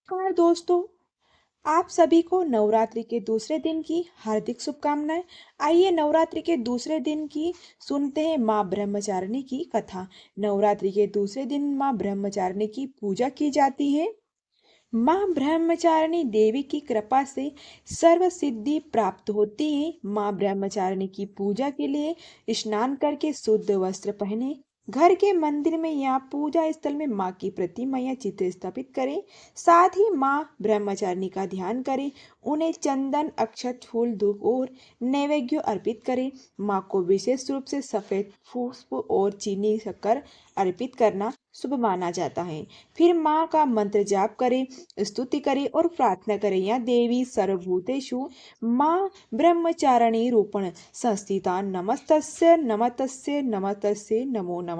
नमस्कार दोस्तों। आप सभी को नवरात्रि के दूसरे दिन की हार्दिक शुभकामनाएं। आइए नवरात्रि के दूसरे दिन की सुनते हैं माँ ब्रह्मचारिणी की कथा। नवरात्रि के दूसरे दिन माँ ब्रह्मचारिणी की पूजा की जाती है। माँ ब्रह्मचारिणी देवी की कृपा से सर्व सिद्धि प्राप्त होती है। माँ ब्रह्मचारिणी की पूजा के लिए स्नान करके शुद्ध वस्त्र पहने, घर के मंदिर में या पूजा स्थल में माँ की प्रतिमा या चित्र स्थापित करें। साथ ही माँ ब्रह्मचारिणी का ध्यान करें, उन्हें चंदन, अक्षत, फूल, धूप और नैवेद्य अर्पित करें। माँ को विशेष रूप से सफेद पुष्प और चीनी शक्कर अर्पित करना शुभ माना जाता है। फिर माँ का मंत्र जाप करें, स्तुति करें और प्रार्थना करें। या देवी सर्वभूतेषु माँ ब्रह्मचारिणी रूपण संस्थिता नमस्तस्य नमस्तस्य नमस्तस्य नमो नमः।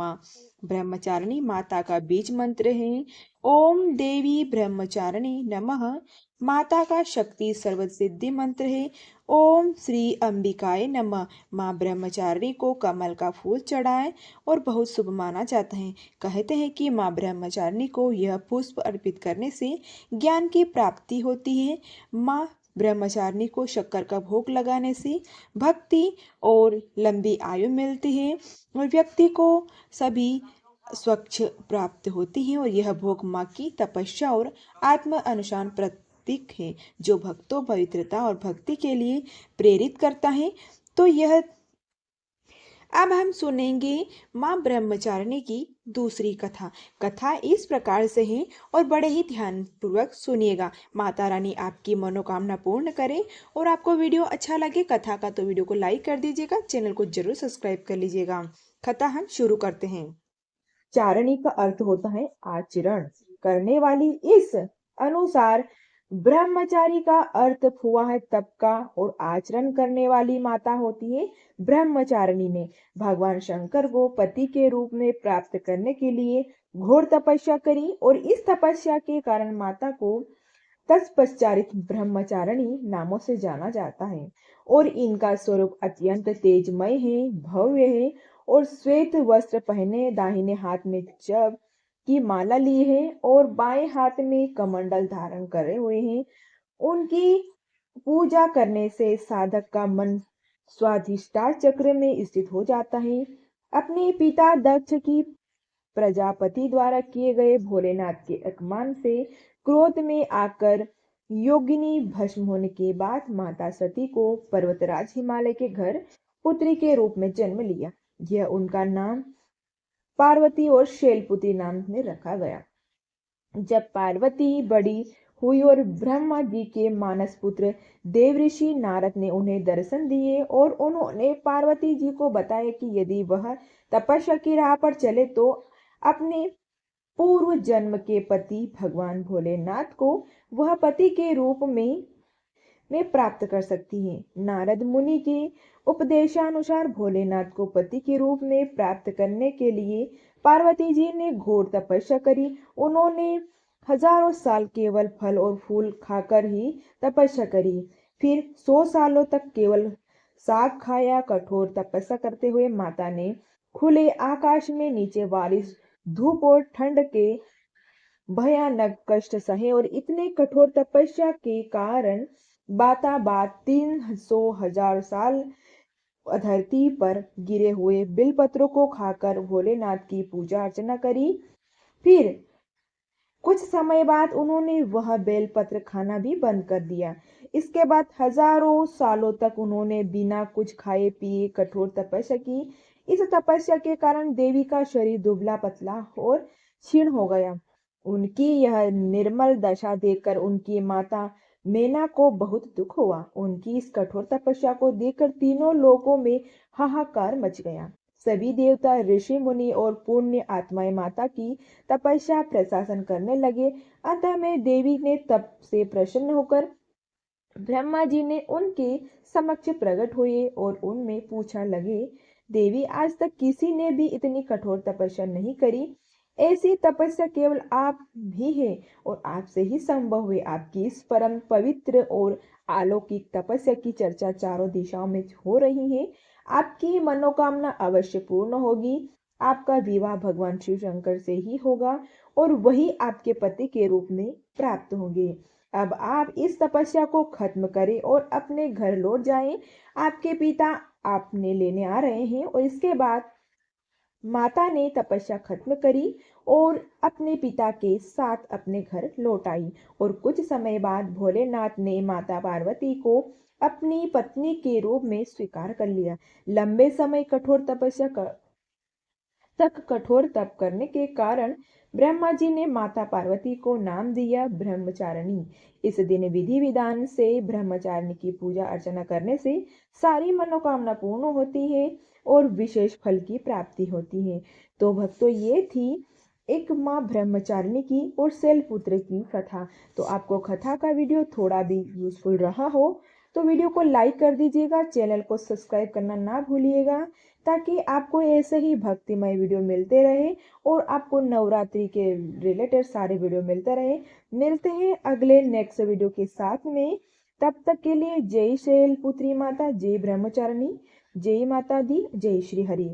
ब्रह्मचारिणी माता का बीज मंत्र है ओम देवी ब्रह्मचारिणी नमः। माता का शक्ति सर्व सिद्धि मंत्र है ओम श्री अंबिकाय नमः। माँ ब्रह्मचारिणी को कमल का फूल चढ़ाएं और बहुत शुभ माना जाता है। कहते हैं कि माँ ब्रह्मचारिणी को यह पुष्प अर्पित करने से ज्ञान की प्राप्ति होती है। माँ ब्रह्मचारिणी को शक्कर का भोग लगाने से भक्ति और लंबी आयु मिलती है और व्यक्ति को सभी स्वच्छ प्राप्त होती है। और यह भोग माँ की तपस्या और आत्म अनुशासन प्रतीक है जो भक्तों पवित्रता और भक्ति के लिए प्रेरित करता है। तो यह अब हम सुनेंगे माँ ब्रह्मचारिणी की दूसरी कथा। कथा इस प्रकार से है और बड़े ही ध्यान पूर्वक सुनिएगा। माता रानी आपकी मनोकामना पूर्ण करे। और आपको वीडियो अच्छा लगे कथा का तो वीडियो को लाइक कर दीजिएगा, चैनल को जरूर सब्सक्राइब कर लीजिएगा। कथा हम शुरू करते हैं। चारणी का अर्थ होता है आचरण करने वाली। इस अनुसार ब्रह्मचारी का अर्थ हुआ है तप का और आचरण करने वाली माता होती है ब्रह्मचारिणी ने भगवान शंकर को पति के रूप में प्राप्त करने के लिए घोर तपस्या करी और इस तपस्या के कारण माता को तत्पश्चात ब्रह्मचारिणी नामों से जाना जाता है। और इनका स्वरूप अत्यंत तेजमय है, भव्य है और श्वेत वस्त्र पहने, दाहिने हाथ में जप की माला ली है और बाएं हाथ में कमंडल धारण करे हुए हैं। उनकी पूजा करने से साधक का मन स्वाधिष्ठान चक्र में स्थित हो जाता है। अपने पिता दक्ष की प्रजापति द्वारा किए गए भोलेनाथ के अपमान से क्रोध में आकर योगिनी भस्म होने के बाद माता सती को पर्वतराज हिमालय के घर पुत्री के रूप में जन्म लिया। यह उनका नाम पार्वती और शैलपुत्री नाम में रखा गया। जब पार्वती बड़ी हुई और ब्रह्मा जी के मानस पुत्र देवऋषि नारद ने उन्हें दर्शन दिए और उन्होंने पार्वती जी को बताया कि यदि वह तपस्या की राह पर चले तो अपने पूर्व जन्म के पति भगवान भोलेनाथ को वह पति के रूप में प्राप्त कर सकती है। नारद मुनि के उपदेशानुसार भोलेनाथ को पति के रूप में प्राप्त करने के लिए पार्वती जी ने घोर तपस्या करी। उन्होंने हजारों साल केवल फल और फूल खाकर ही तपस्या करी। फिर 100 सालों तक केवल साग खाया। कठोर तपस्या करते हुए माता ने खुले आकाश में नीचे बारिश, धूप और ठंड के भयानक कष्ट सहे और इतने कठोर तपस्या के कारण बाता बात 300,000 साल धरती पर गिरे हुए बिलपत्रों को खाकर भोलेनाथ की पूजा अर्चना करी। फिर कुछ समय बाद उन्होंने वह बेलपत्र खाना भी बंद कर दिया। इसके बाद हजारों सालों तक उन्होंने बिना कुछ खाए पिए कठोर तपस्या की। इस तपस्या के कारण देवी का शरीर दुबला पतला और क्षीण हो गया। उनकी यह निर्मल दशा देखकर उनकी माता मेना को बहुत दुख हुआ। उनकी इस कठोर तपस्या को देखकर तीनों लोकों में हाहाकार मच गया। सभी देवता, ऋषि मुनि और पुण्य आत्माएं माता की तपस्या प्रशासन करने लगे। अंत में देवी ने तप से प्रसन्न होकर ब्रह्मा जी ने उनके समक्ष प्रकट हुए और उनमें पूछने लगे, देवी आज तक किसी ने भी इतनी कठोर तपस्या नहीं करी। ऐसी तपस्या केवल आप भी है और आपसे ही संभव हुई। आपकी इस परम पवित्र और अलौकिक तपस्या की चर्चा चारों दिशाओं में हो रही है। आपकी मनोकामना अवश्य पूर्ण होगी। आपका विवाह भगवान शिव शंकर से ही होगा और वही आपके पति के रूप में प्राप्त होंगे। अब आप इस तपस्या को खत्म करें और अपने घर लौट जाएं। आपके पिता आपने लेने आ रहे हैं। और इसके बाद माता ने तपस्या खत्म करी और अपने पिता के साथ अपने घर लौट आई। और कुछ समय बाद भोलेनाथ ने माता पार्वती को अपनी पत्नी के रूप में स्वीकार कर लिया। लंबे समय कठोर तप करने के कारण ब्रह्मा जी ने माता पार्वती को नाम दिया ब्रह्मचारिणी। इस दिन विधि विधान से ब्रह्मचारिणी की पूजा अर्चना करने से सारी मनोकामना पूर्ण होती है और विशेष फल की प्राप्ति होती है। तो भक्तों, ये थी एक माँ ब्रह्मचारिणी की और शैलपुत्र की कथा। तो आपको कथा का वीडियो थोड़ा भी यूजफुल रहा हो तो वीडियो को लाइक कर दीजिएगा, चैनल को सब्सक्राइब करना ना भूलिएगा, ताकि आपको ऐसे ही भक्तिमय वीडियो मिलते रहे और आपको नवरात्रि के रिलेटेड सारे वीडियो मिलते रहे। मिलते हैं अगले नेक्स्ट वीडियो के साथ में। तब तक के लिए जय शैलपुत्री माता, जय ब्रह्मचारिणी, जय माता दी, जय श्री हरि।